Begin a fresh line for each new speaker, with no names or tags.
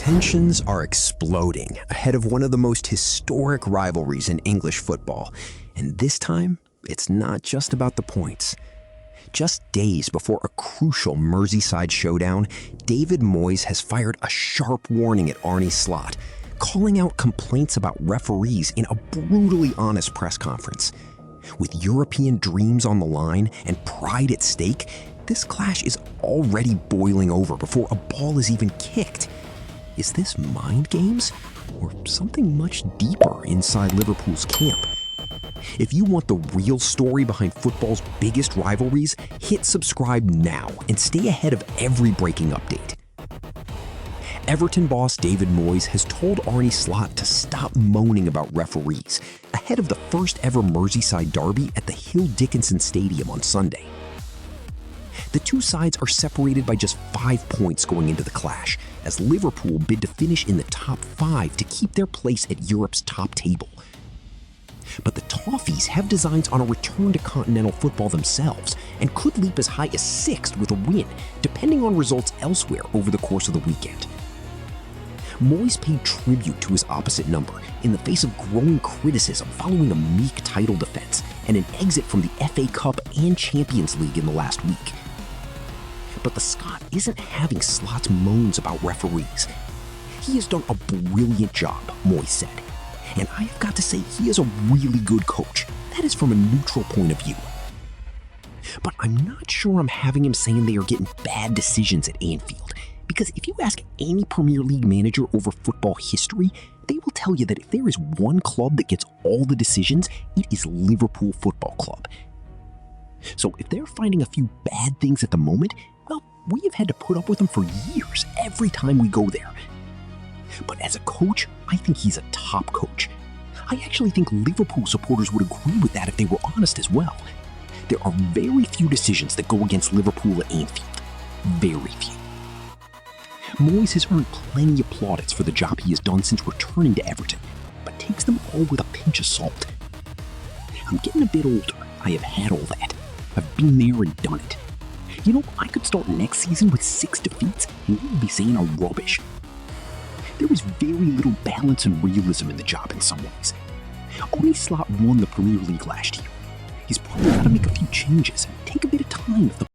Tensions are exploding ahead of one of the most historic rivalries in English football. And this time, it's not just about the points. Just days before a crucial Merseyside showdown, David Moyes has fired a sharp warning at Arne Slot, calling out complaints about referees in a brutally honest press conference. With European dreams on the line and pride at stake, this clash is already boiling over before a ball is even kicked. Is this mind games or something much deeper inside Liverpool's camp? If you want the real story behind football's biggest rivalries, hit subscribe now and stay ahead of every breaking update. Everton boss David Moyes has told Arne Slot to stop moaning about referees ahead of the first ever Merseyside derby at the Hill Dickinson Stadium on Sunday. The two sides are separated by just 5 points going into the clash, as Liverpool bid to finish in the top 5 to keep their place at Europe's top table. But the Toffees have designs on a return to continental football themselves and could leap as high as 6th with a win, depending on results elsewhere over the course of the weekend. Moyes paid tribute to his opposite number in the face of growing criticism following a meek title defense and an exit from the FA Cup and Champions League in the last week. But the Scot isn't having Slot's moans about referees. He has done a brilliant job, Moyes said. And I have got to say, he is a really good coach. That is from a neutral point of view. But I'm not sure I'm having him saying they are getting bad decisions at Anfield. Because if you ask any Premier League manager over football history, they will tell you that if there is one club that gets all the decisions, it is Liverpool Football Club. So if they're finding a few bad things at the moment, well, we have had to put up with them for years every time we go there. But as a coach, I think he's a top coach. I actually think Liverpool supporters would agree with that if they were honest as well. There are very few decisions that go against Liverpool at Anfield. Very few. Moyes has earned plenty of plaudits for the job he has done since returning to Everton, but takes them all with a pinch of salt. I'm getting a bit older. I have had all that. I've been there and done it. You know, I could start next season with 6 defeats and you would be saying I'm rubbish. There is very little balance and realism in the job in some ways. Arne Slot won the Premier League last year. He's probably got to make a few changes and take a bit of time if the